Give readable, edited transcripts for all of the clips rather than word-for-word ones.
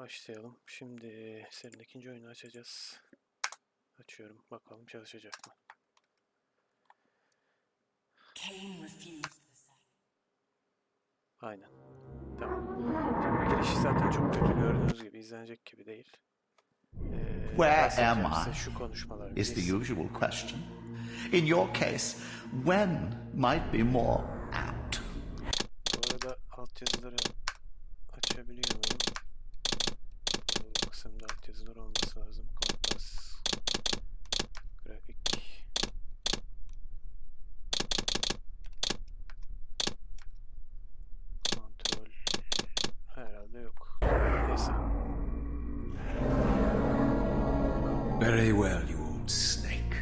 Başlayalım. Şimdi senin ikinci oyunu açacağız. Açıyorum. Bakalım çalışacak mı? Kain refused. Aynen. Tamam. Şimdi girişi zaten çok kötü, gördüğünüz gibi izlenecek gibi değil. Where am size I? şu konuşmalar Is the geçsin. usual question. In your case, when might be more apt? Bu arada altyazıları açabiliyor muyum? Bu kısımda altyazılar olması lazım. Kompas, grafik. Kontrol. Herhalde yok. Neyse. Very well, you old snake.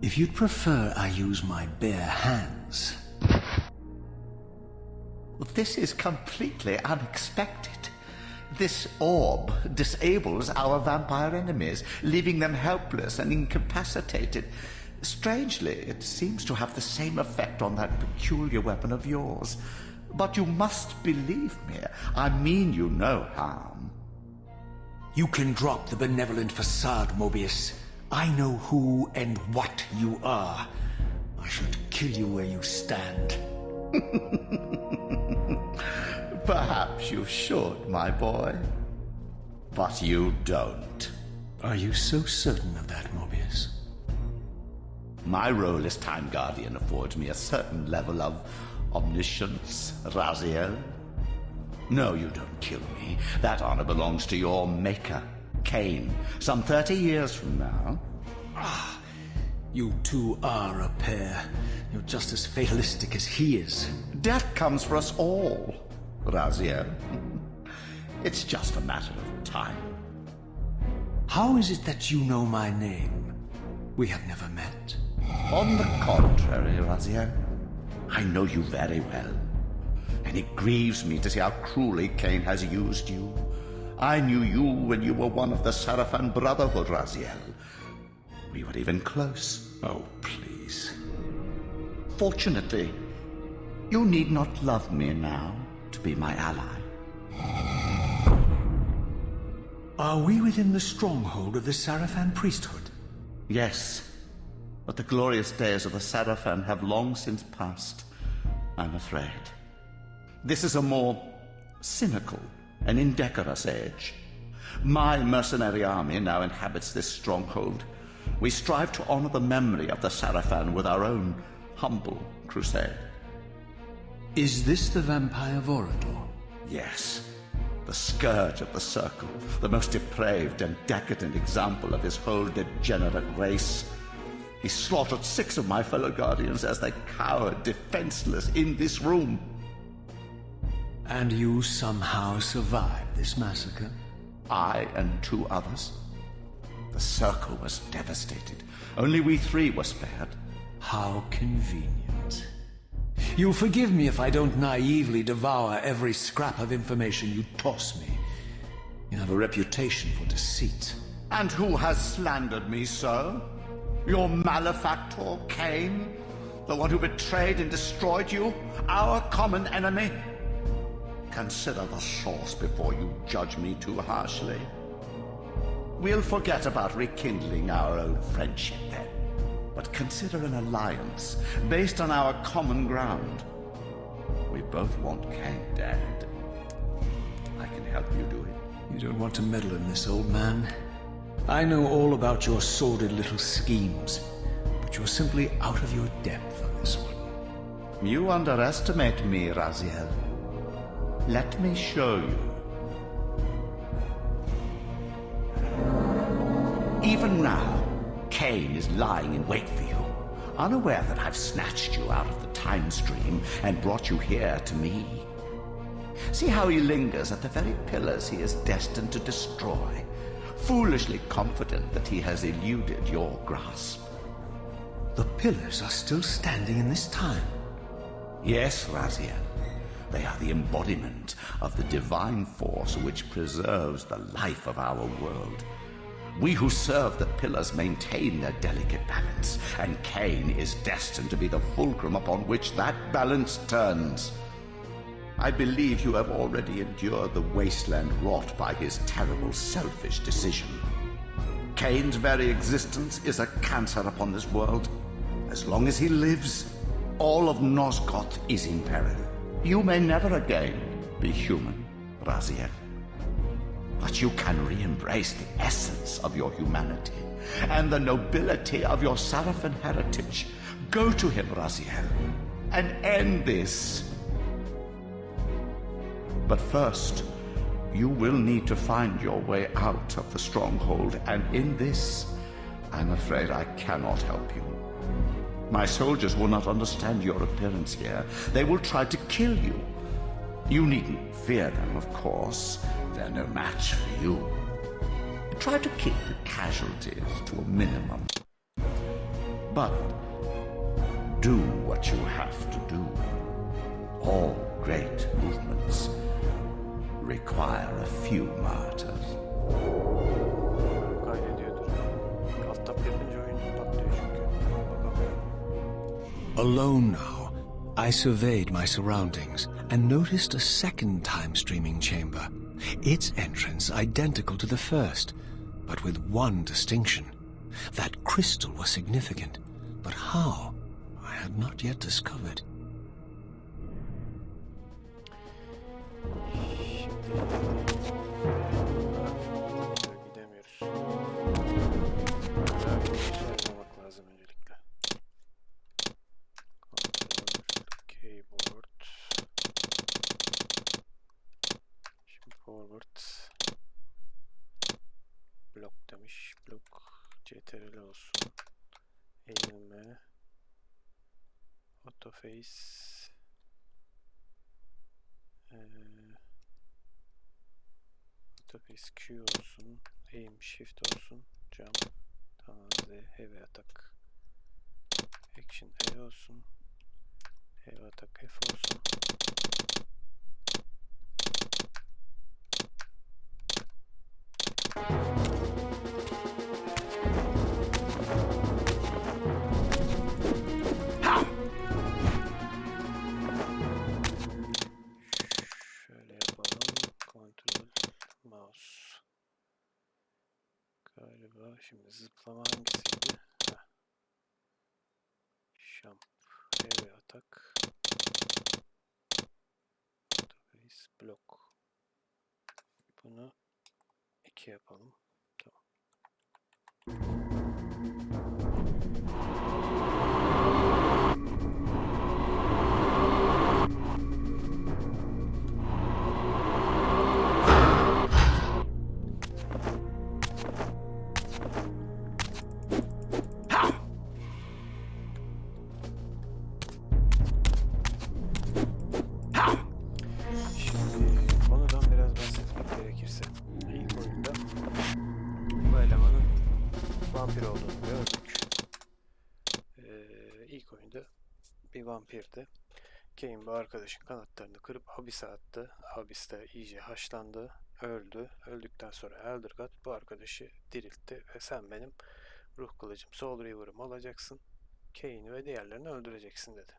If you'd prefer I use my bare hands... This is completely unexpected. This orb disables our vampire enemies, leaving them helpless and incapacitated. Strangely, it seems to have the same effect on that peculiar weapon of yours. But you must believe me. I mean you no harm. You can drop the benevolent facade, Mobius. I know who and what you are. I should kill you where you stand. Perhaps you should, my boy. But you don't. Are you so certain of that, Mobius? My role as Time Guardian affords me a certain level of omniscience, Raziel. No, you don't kill me. That honor belongs to your maker, Kain, some 30 years from now. Ah, you two are a pair. You're just as fatalistic as he is. Death comes for us all, Raziel. It's just a matter of time. How is it that you know my name? We have never met. On the contrary, Raziel, I know you very well. And it grieves me to see how cruelly Kain has used you. I knew you when you were one of the Sarafan Brotherhood, Raziel. We were even close. Oh, please. Fortunately, you need not love me now to be my ally. Are we within the stronghold of the Sarafan priesthood? Yes, but the glorious days of the Sarafan have long since passed, I'm afraid. This is a more cynical and indecorous age. My mercenary army now inhabits this stronghold. We strive to honor the memory of the Sarafan with our own humble crusade. Is this the vampire Vorador? Yes, the scourge of the Circle, the most depraved and decadent example of his whole degenerate race. He slaughtered 6 of my fellow Guardians as they cowered defenseless in this room. And you somehow survived this massacre? I and 2 others. The Circle was devastated. Only we 3 were spared. How convenient. You'll forgive me if I don't naively devour every scrap of information you toss me. You have a reputation for deceit. And who has slandered me so? Your malefactor, Kain? The one who betrayed and destroyed you? Our common enemy? Consider the source before you judge me too harshly. We'll forget about rekindling our old friendship then. But consider an alliance based on our common ground. We both want Kain dead. I can help you do it. You don't want to meddle in this, old man. I know all about your sordid little schemes, but you're simply out of your depth on this one. You underestimate me, Raziel. Let me show you. Even now, Kain is lying in wait for you, unaware that I've snatched you out of the time stream and brought you here to me. See how he lingers at the very pillars he is destined to destroy, foolishly confident that he has eluded your grasp. The pillars are still standing in this time. Yes, Raziel. They are the embodiment of the divine force which preserves the life of our world. We who serve the pillars maintain their delicate balance, and Kain is destined to be the fulcrum upon which that balance turns. I believe you have already endured the wasteland wrought by his terrible, selfish decision. Kain's very existence is a cancer upon this world. As long as he lives, all of Nosgoth is in peril. You may never again be human, Raziel. But you can re-embrace the essence of your humanity and the nobility of your Sarafan heritage. Go to him, Raziel, and end this. But first, you will need to find your way out of the stronghold, and in this, I'm afraid I cannot help you. My soldiers will not understand your appearance here. They will try to kill you. You needn't fear them, of course. They're no match for you. Try to keep the casualties to a minimum. But do what you have to do. All great movements require a few martyrs. Kaydediyordur. Alt tab yapınca oyun patlıyor çünkü. Bakalım. Alone now, I surveyed my surroundings and noticed a second time-streaming chamber. Its entrance identical to the first, but with one distinction. That crystal was significant, but how, I had not yet discovered. Gidemiyoruz. Daha sormak lazım öncelikle. Control, keyboard. Şimdi forward. Block demiş. Block CTRL olsun. Eğilme. Autoface. Autoface Q olsun. Aim Shift olsun. Jump. Tamam. Z. Heavy attack. Action E olsun. Heavy attack F olsun. Şöyle yapalım. Control mouse. Galiba şimdi zıplama hangisiydi? Heh. Jump. Heavy attack. Autoface block. Bunu 2 yapalım. Tamam. Şimdi konudan biraz bahsetmek gerekirse ilk oyunda bu elemanın vampir olduğunu gördük. İlk oyunda bir vampirdi. Kain bu arkadaşın kanatlarını kırıp habise attı. Habiste iyice haşlandı, öldü. Öldükten sonra Eldergod bu arkadaşı diriltti ve sen benim ruh kılıcım Soul Reaver'ım olacaksın. Kain'i ve diğerlerini öldüreceksin dedi.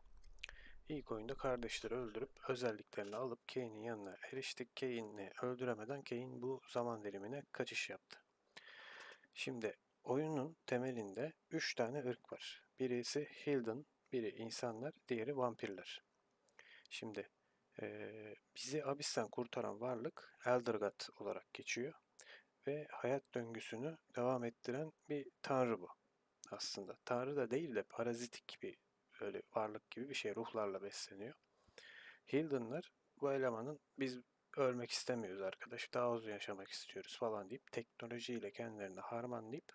İlk oyunda kardeşleri öldürüp özelliklerini alıp Kain'in yanına eriştik. Kain'i öldüremeden Kain bu zaman dilimine kaçış yaptı. Şimdi oyunun temelinde 3 tane ırk var. Birisi Hilden, biri insanlar, diğeri vampirler. Şimdi bizi Abyss'ten kurtaran varlık Eldergod olarak geçiyor. Ve hayat döngüsünü devam ettiren bir tanrı bu aslında. Tanrı da değil de parazitik bir öyle varlık gibi bir şey, ruhlarla besleniyor. Hilden'lar bu elemanın biz ölmek istemiyoruz arkadaş, daha uzun yaşamak istiyoruz falan deyip teknolojiyle kendilerini harmanlayıp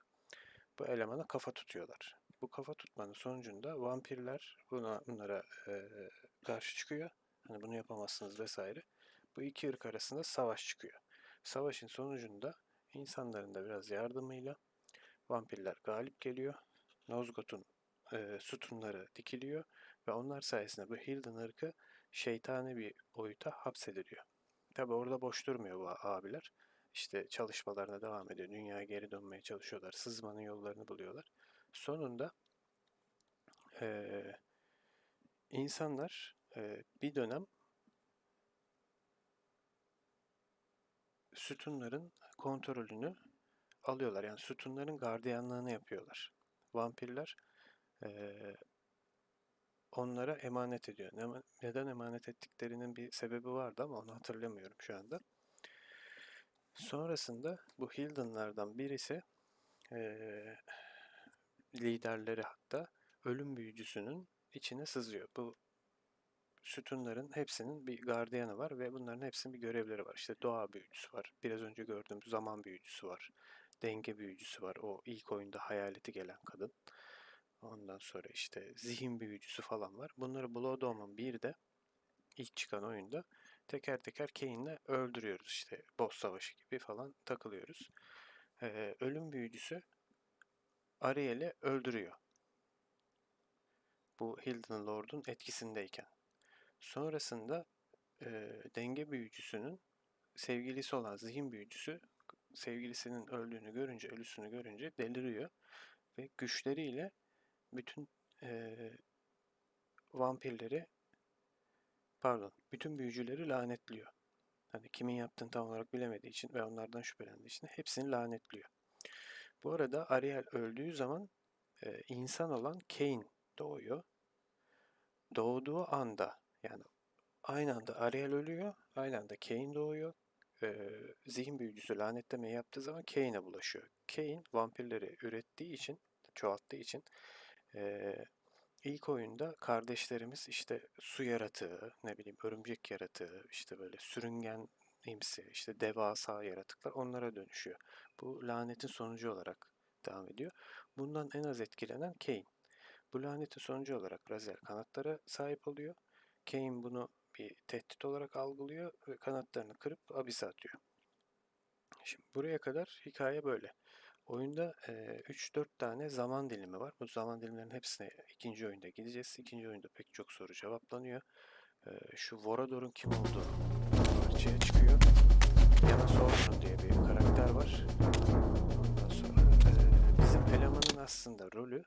bu elemana kafa tutuyorlar. Bu kafa tutmanın sonucunda vampirler bunlara karşı çıkıyor. Hani bunu yapamazsınız vesaire. Bu iki ırk arasında savaş çıkıyor. Savaşın sonucunda insanların da biraz yardımıyla vampirler galip geliyor. Nosgoth'un sütunları dikiliyor ve onlar sayesinde bu Hilden ırkı şeytani bir boyuta hapsediliyor. Tabi orada boş durmuyor bu abiler. İşte çalışmalarına devam ediyor. Dünyaya geri dönmeye çalışıyorlar. Sızmanın yollarını buluyorlar. Sonunda insanlar bir dönem sütunların kontrolünü alıyorlar. Yani sütunların gardiyanlığını yapıyorlar. Vampirler onlara emanet ediyor. Neden emanet ettiklerinin bir sebebi vardı ama onu hatırlamıyorum şu anda. Sonrasında bu Hilden'lardan birisi liderleri hatta ölüm büyücüsünün içine sızıyor. Bu sütunların hepsinin bir gardiyanı var ve bunların hepsinin bir görevleri var. İşte doğa büyücüsü var. Biraz önce gördüğümüz zaman büyücüsü var. Denge büyücüsü var. O ilk oyunda hayaleti gelen kadın. Ondan sonra işte zihin büyücüsü falan var. Bunları Blood Omen 1'de ilk çıkan oyunda teker teker Kain'le öldürüyoruz. İşte boss savaşı gibi falan takılıyoruz. Ölüm büyücüsü Ariel'i öldürüyor. Bu Hilden Lord'un etkisindeyken. Sonrasında denge büyücüsünün sevgilisi olan zihin büyücüsü sevgilisinin öldüğünü görünce, ölüsünü görünce deliriyor ve güçleriyle bütün vampirleri, bütün büyücüleri lanetliyor. Hani kimin yaptığını tam olarak bilemediği için ve onlardan şüphelendiği için hepsini lanetliyor. Bu arada Ariel öldüğü zaman insan olan Kain doğuyor. Doğduğu anda yani aynı anda Ariel ölüyor, aynı anda Kain doğuyor. Zihin büyücüsü lanetlemeyi yaptığı zaman Kain'e bulaşıyor. Kain vampirleri ürettiği için, çoğalttığı için ilk oyunda kardeşlerimiz işte su yaratığı, ne bileyim örümcek yaratığı, işte böyle sürüngen imsi, işte devasa yaratıklar onlara dönüşüyor. Bu lanetin sonucu olarak devam ediyor. Bundan en az etkilenen Kain. Bu lanetin sonucu olarak Raziel kanatlara sahip oluyor. Kain bunu bir tehdit olarak algılıyor ve kanatlarını kırıp abise atıyor. Şimdi buraya kadar hikaye böyle. Oyunda 3-4 tane zaman dilimi var. Bu zaman dilimlerinin hepsine ikinci oyunda gideceğiz. İkinci oyunda pek çok soru cevaplanıyor. Şu Vorador'un kim olduğu ortaya çıkıyor. Yana Sorun diye bir karakter var. Ondan sonra bizim elemanın aslında rolü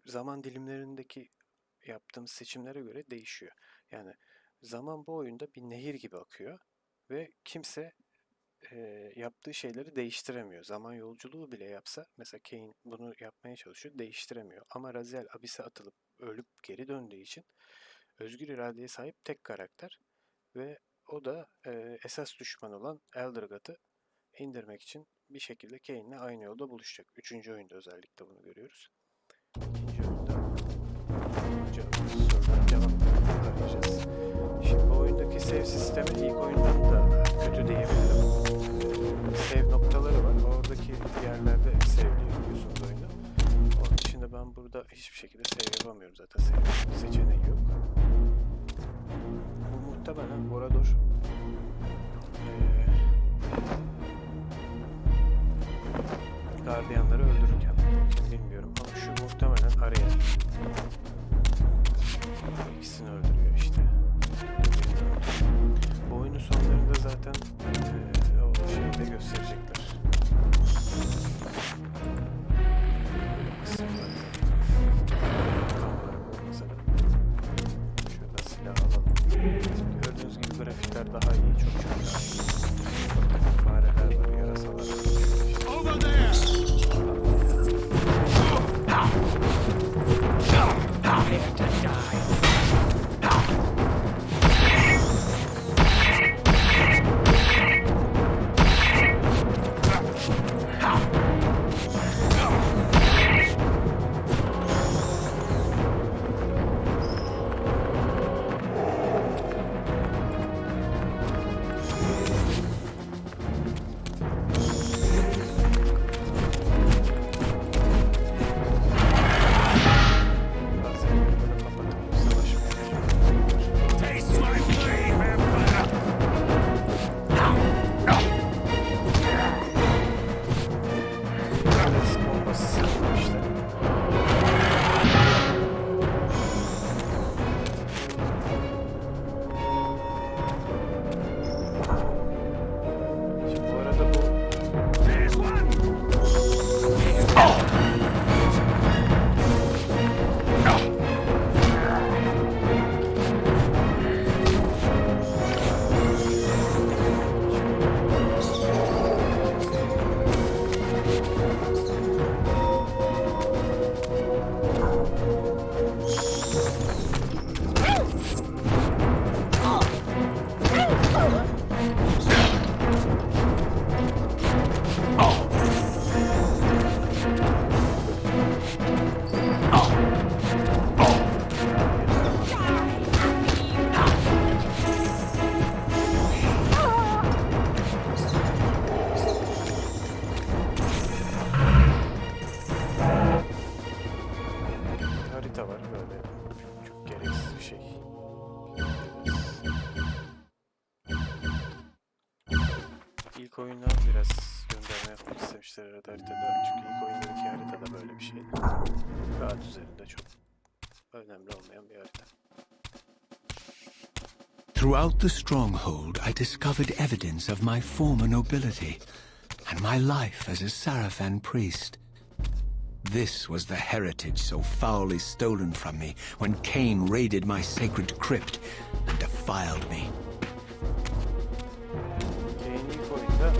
zaman dilimlerindeki yaptığımız seçimlere göre değişiyor. Yani zaman bu oyunda bir nehir gibi akıyor ve kimse yaptığı şeyleri değiştiremiyor. Zaman yolculuğu bile yapsa, mesela Kain bunu yapmaya çalışıyor, değiştiremiyor. Ama Raziel abise atılıp ölüp geri döndüğü için özgür iradeye sahip tek karakter ve o da esas düşman olan Eldergod'u indirmek için bir şekilde Kain'le aynı yolda buluşacak. Üçüncü oyunda özellikle bunu görüyoruz. İkinci oyunda sorulara cevap arayacağız. Şimdi bu oyundaki save sistemi ilk oyundan da kötü diyebilirim. Save noktaları var. Oradaki yerlerde save'leyebiliyorsunuz oyunu. Onun dışında ben burada hiçbir şekilde save yapamıyorum zaten. Save seçeneği yok. Bu muhtemelen Vorador gardiyanları öldürürken bilmiyorum ama şu muhtemelen Ariel. İkisini öldürüyor işte. Bu oyunun sonlarında zaten o şeyi de gösterecekler. Kısımlar. Tam olarak olmasa da. Şuradan silah alalım. Gördüğünüz gibi grafikler daha iyi. Çok daha iyi. Fareler var, yarasalar var. Over there! İlk oyuna biraz gönderme yapmak istemişler arada haritada. Çünkü ilk oyundaki haritada böyle bir şeydi. Kağıt üzerinde çok önemli olmayan bir harita. Throughout the stronghold, I discovered evidence of my former nobility and my life as a Sarafan priest. This was the heritage so foully stolen from me when Kain raided my sacred crypt and defiled me. Kain ilk oyunda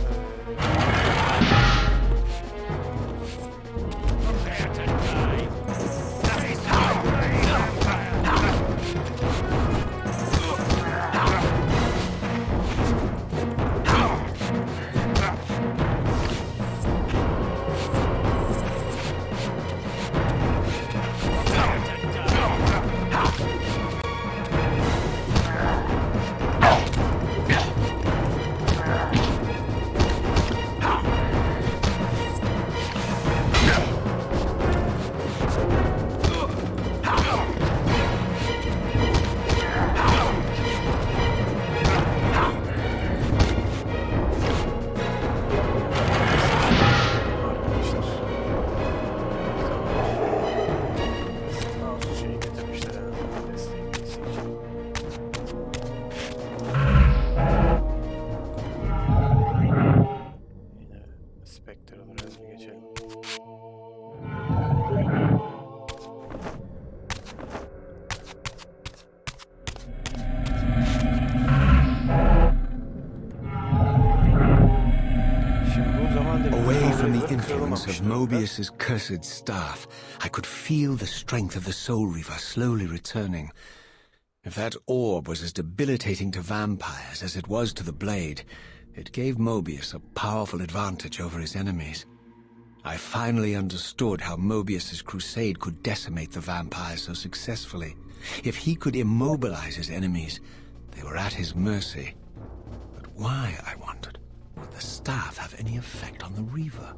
Away from the influence of Mobius's cursed staff, I could feel the strength of the Soul Reaver slowly returning. If that orb was as debilitating to vampires as it was to the blade, it gave Mobius a powerful advantage over his enemies. I finally understood how Mobius's crusade could decimate the vampires so successfully. If he could immobilize his enemies, they were at his mercy. But why, I wondered, would the staff have any effect on the Reaver?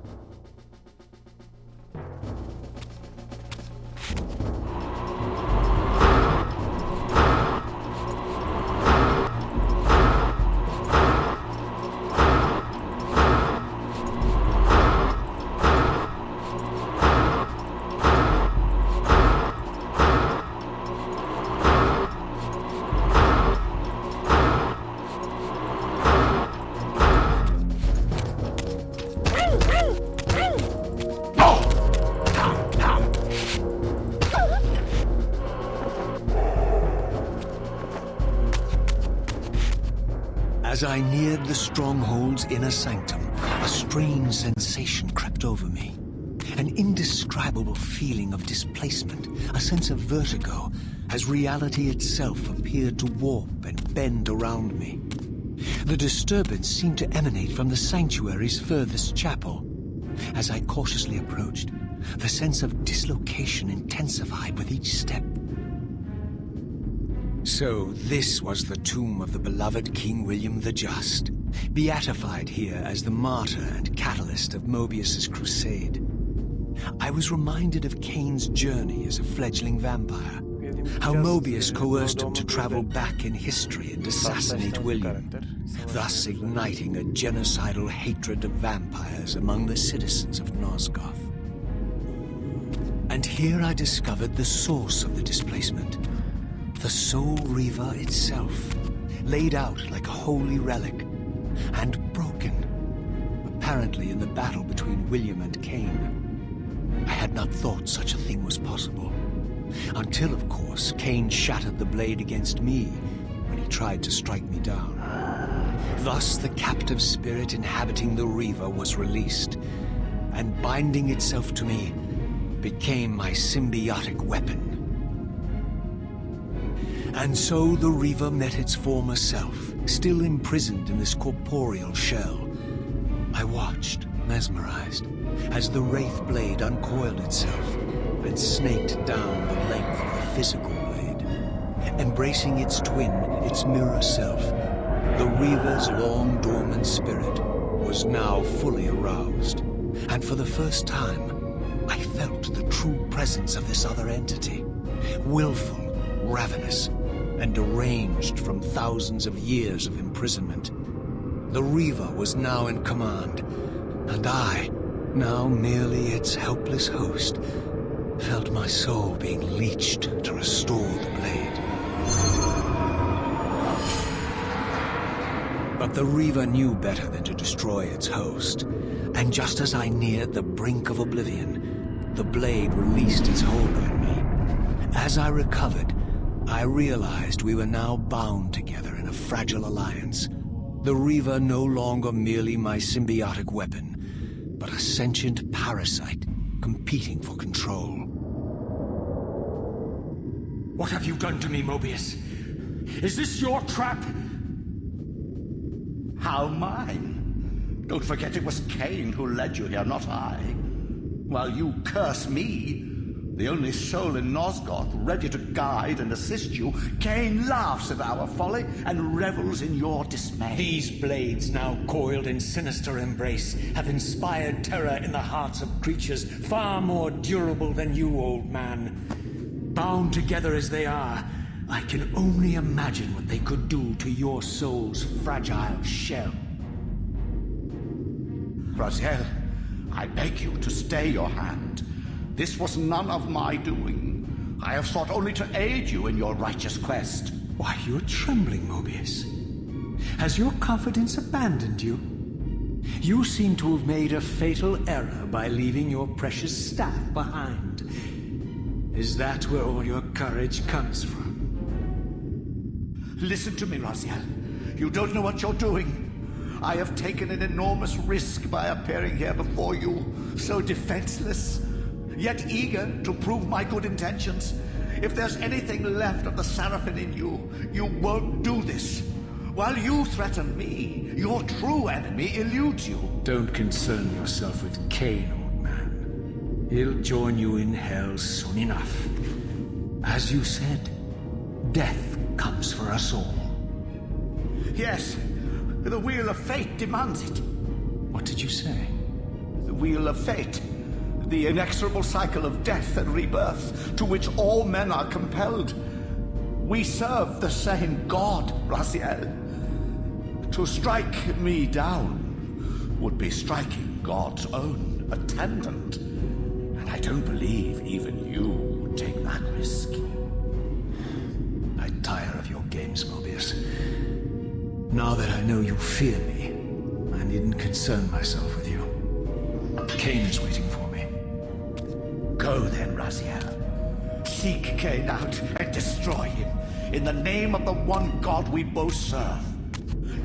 As I neared the stronghold's inner sanctum, a strange sensation crept over me. An indescribable feeling of displacement, a sense of vertigo, as reality itself appeared to warp and bend around me. The disturbance seemed to emanate from the sanctuary's furthest chapel. As I cautiously approached, the sense of dislocation intensified with each step. So this was the tomb of the beloved King William the Just, beatified here as the martyr and catalyst of Mobius's crusade. I was reminded of Kain's journey as a fledgling vampire, how Mobius coerced him to travel back in history and assassinate William, thus igniting a genocidal hatred of vampires among the citizens of Nosgoth. And here I discovered the source of the displacement. The Soul Reaver itself, laid out like a holy relic, and broken, apparently in the battle between William and Kain. I had not thought such a thing was possible, until, of course, Kain shattered the blade against me when he tried to strike me down. Thus the captive spirit inhabiting the Reaver was released, and binding itself to me, became my symbiotic weapon. And so the Reaver met its former self, still imprisoned in this corporeal shell. I watched, mesmerized, as the Wraith blade uncoiled itself and snaked down the length of the physical blade. Embracing its twin, its mirror self, the Reaver's long-dormant spirit was now fully aroused. And for the first time, I felt the true presence of this other entity, willful, ravenous, and deranged from thousands of years of imprisonment. The Reaver was now in command, and I, now merely its helpless host, felt my soul being leached to restore the blade. But the Reaver knew better than to destroy its host, and just as I neared the brink of oblivion, the blade released its hold on me. As I recovered, I realized we were now bound together in a fragile alliance. The Reaver no longer merely my symbiotic weapon, but a sentient parasite competing for control. What have you done to me, Mobius? Is this your trap? How mine? Don't forget it was Kain who led you here, not I. While you curse me, the only soul in Nosgoth ready to guide and assist you, Kain laughs at our folly and revels in your dismay. These blades, now coiled in sinister embrace, have inspired terror in the hearts of creatures far more durable than you, old man. Bound together as they are, I can only imagine what they could do to your soul's fragile shell. Raziel, I beg you to stay your hand. This was none of my doing. I have sought only to aid you in your righteous quest. Why, you're trembling, Mobius. Has your confidence abandoned you? You seem to have made a fatal error by leaving your precious staff behind. Is that where all your courage comes from? Listen to me, Raziel. You don't know what you're doing. I have taken an enormous risk by appearing here before you, so defenseless, yet eager to prove my good intentions. If there's anything left of the Sarafan in you, you won't do this. While you threaten me, your true enemy eludes you. Don't concern yourself with Kain, old man. He'll join you in hell soon enough. As you said, death comes for us all. Yes, the wheel of fate demands it. What did you say? The wheel of fate. The inexorable cycle of death and rebirth to which all men are compelled. We serve the same God, Raziel. To strike me down would be striking God's own attendant. And I don't believe even you would take that risk. I tire of your games, Mobius. Now that I know you fear me, I needn't concern myself with you. Kain is waiting for me. Go then, Raziel. Seek Kain out and destroy him in the name of the one God we both serve.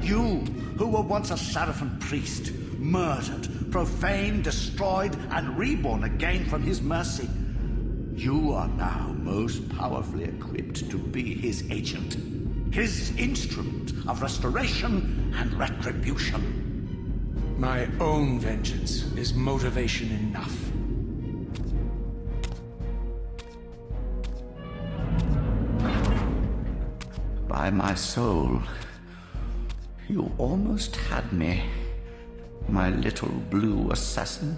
You, who were once a Sarafan priest, murdered, profaned, destroyed, and reborn again from his mercy. You are now most powerfully equipped to be his agent, his instrument of restoration and retribution. My own vengeance is motivation enough. By my soul, you almost had me, my little blue assassin.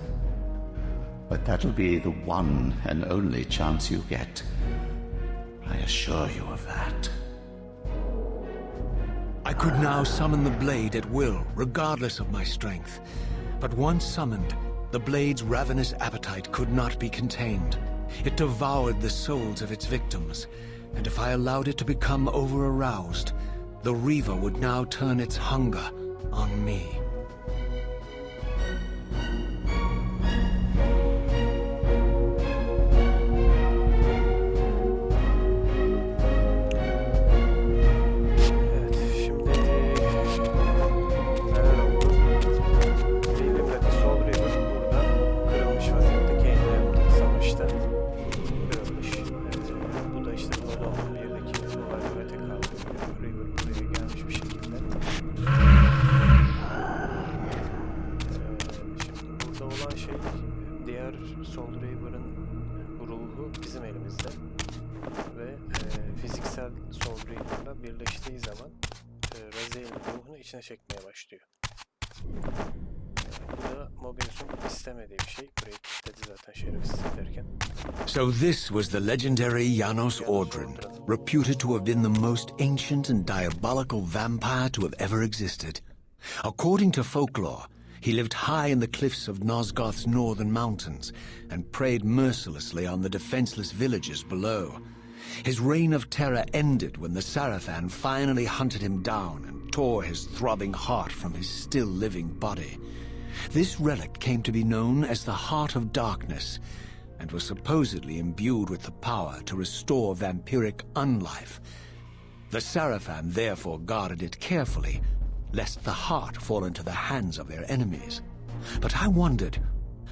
But that'll be the one and only chance you get. I assure you of that. I could now summon the blade at will, regardless of my strength. But once summoned, the blade's ravenous appetite could not be contained. It devoured the souls of its victims, and if I allowed it to become over-aroused, the Reaver would now turn its hunger on me. Sol Reaver'ın ruhu bizim elimizde ve fiziksel Sol Reaver'la birleştiği zaman Raziel'in ruhunu içine çekmeye başlıyor. Bu da Mobius'un istemediği bir şey. Burayı kilitledi zaten şerefsiz ederken. So this was the legendary Janos Audron, reputed to have been the most ancient and diabolical vampire to have ever existed. According to folklore, he lived high in the cliffs of Nosgoth's northern mountains and preyed mercilessly on the defenseless villages below. His reign of terror ended when the Sarafan finally hunted him down and tore his throbbing heart from his still-living body. This relic came to be known as the Heart of Darkness, and was supposedly imbued with the power to restore vampiric unlife. The Sarafan therefore guarded it carefully, lest the heart fall into the hands of their enemies. But I wondered,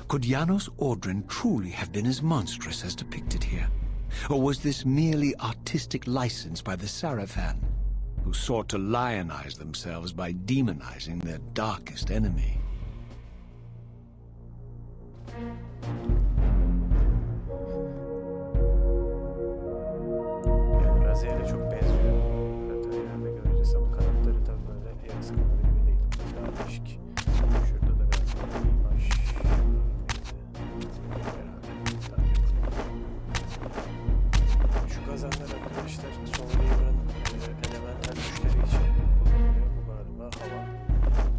could Janos Ordren truly have been as monstrous as depicted here? Or was this merely artistic license by the Sarafan, who sought to lionize themselves by demonizing their darkest enemy? Yani Raziel'e çok benziyor. Zaten ileride göreceğiz ama kanatları tabii böyle yarısı kanadı gibi değil. Daha değişik. Şurada da bir imaj herhalde. Tam yapalım. Şu kazanlar arkadaşlar son Reaver'ın elemental güçleri için kullanılıyor. Bu galiba hava,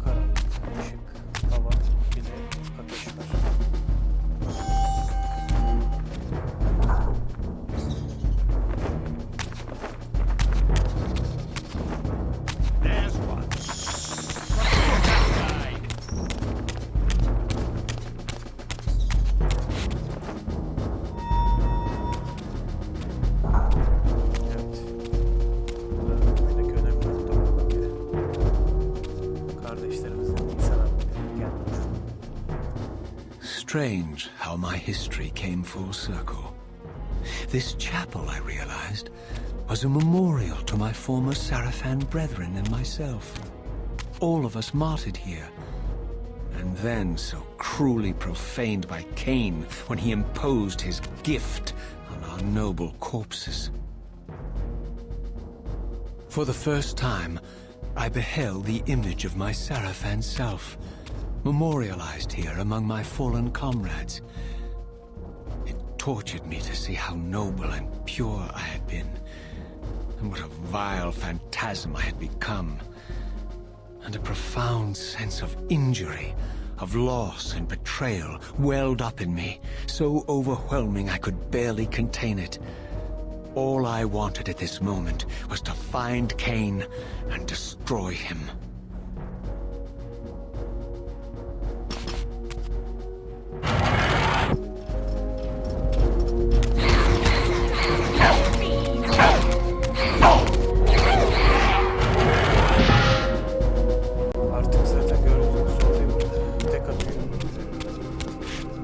karanlık, ışık, hava, bir de ateş var. There's one. Evet. Burada oyundaki önemli noktalardan biri. Kardeşlerimizin insan haline gelmesi. Strange how my history came full circle. This chapel, I realized, was a memorial to my former Sarafan brethren and myself. All of us martyred here, and then so cruelly profaned by Kain when he imposed his gift on our noble corpses. For the first time, I beheld the image of my Sarafan self, memorialized here among my fallen comrades. It tortured me to see how noble and pure I had been, and what a vile phantasm I had become, and a profound sense of injury, of loss and betrayal welled up in me, so overwhelming I could barely contain it. All I wanted at this moment was to find Kain and destroy him. Artık zaten gördüğünüz gibi sol Reaver'da tek atıyor.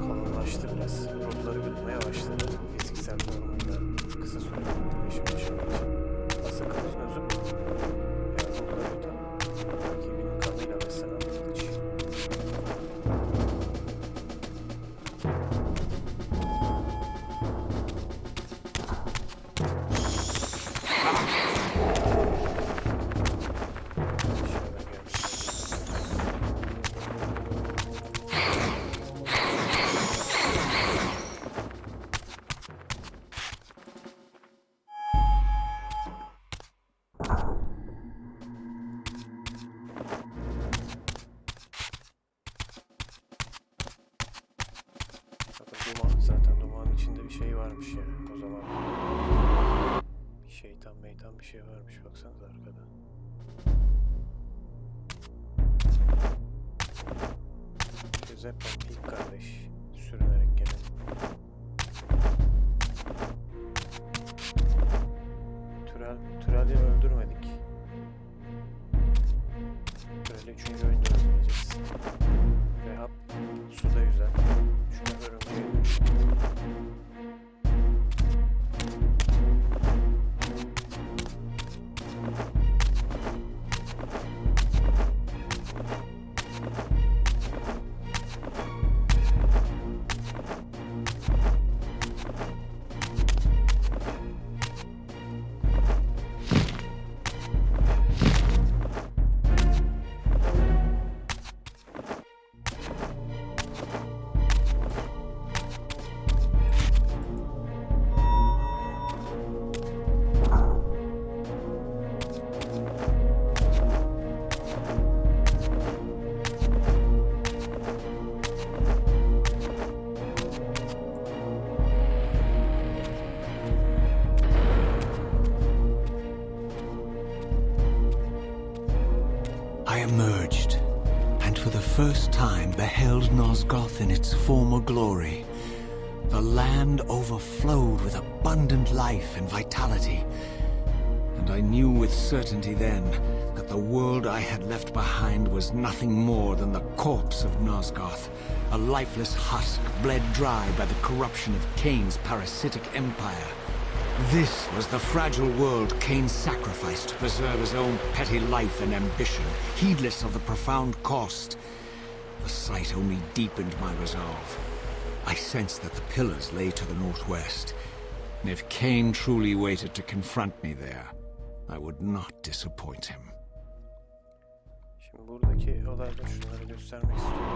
Kalınlaştı biraz. Ruhları gitmeye başladı. Fiziksel formunda kısa süre değişim yaşamak için. Asıl kılıcın özü bu. Yani ruhları yutan rakibinin kanıyla beslenen bir kılıç. Bakın duman, zaten dumanın içinde bir şey varmış ya o zaman. Şeytan meytan bir şey varmış, baksanıza arkada. Giuseppe ilk kardeş sürünerek gelen. Türel'i öldürmedik. Türel'i 3. oyunda öldüreceğiz. Ve hap suda yüzen. Şuna örümceğe dönüştü. time beheld Nosgoth in its former glory. The land overflowed with abundant life and vitality, and I knew with certainty then that the world I had left behind was nothing more than the corpse of Nosgoth, a lifeless husk bled dry by the corruption of Kain's parasitic empire. This was the fragile world Kain sacrificed to preserve his own petty life and ambition, heedless of the profound cost. The sight only deepened my resolve. I sensed that the pillars lay to the northwest, and if Kain truly waited to confront me there, I would not disappoint him. Şimdi buradaki olayda şunları göstermek istiyorum.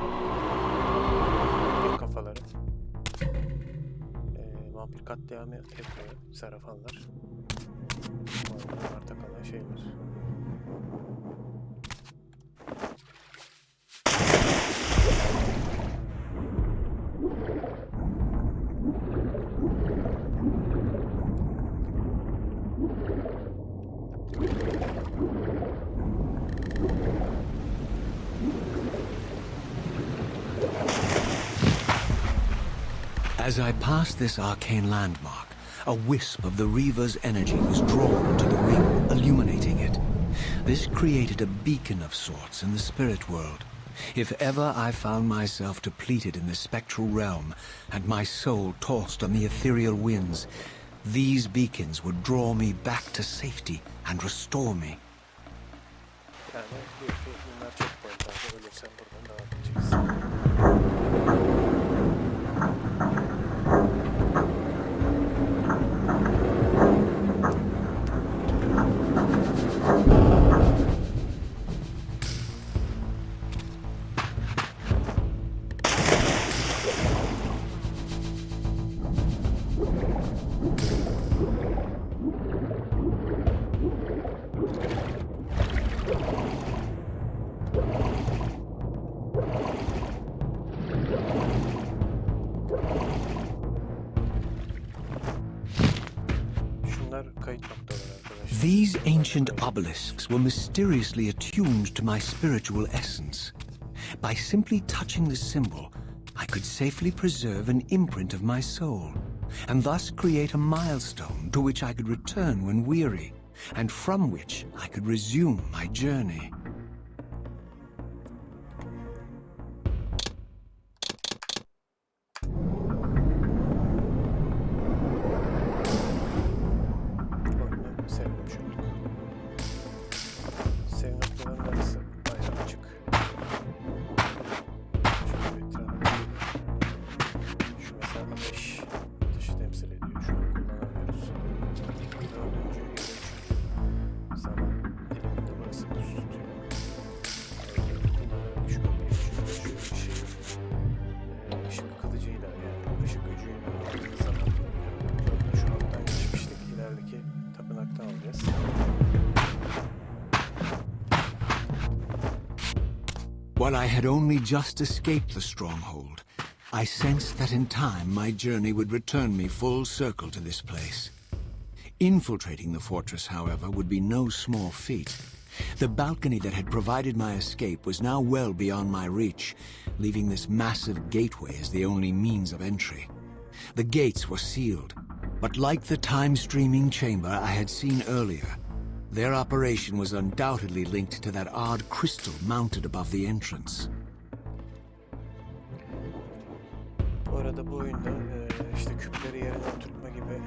Bir kafaları. Vampir katliamı yapıyor Sarafanlar. Arta kalan şeyler. As I passed this arcane landmark, a wisp of the Reaver's energy was drawn into the ring, illuminating it. This created a beacon of sorts in the spirit world. If ever I found myself depleted in the spectral realm, and my soul tossed on the ethereal winds, these beacons would draw me back to safety and restore me. Yani diyor ki bunlar checkpoint'larda ölürsen buradan devam edeceksin. These ancient obelisks were mysteriously attuned to my spiritual essence. By simply touching the symbol, I could safely preserve an imprint of my soul, and thus create a milestone to which I could return when weary, and from which I could resume my journey. While I had only just escaped the stronghold, I sensed that in time my journey would return me full circle to this place. Infiltrating the fortress, however, would be no small feat. The balcony that had provided my escape was now well beyond my reach, leaving this massive gateway as the only means of entry. The gates were sealed, but like the time-streaming chamber I had seen earlier, their operation was undoubtedly linked to that odd crystal mounted above the entrance. Bu arada bu oyunda işte küpleri yerine oturtma gibi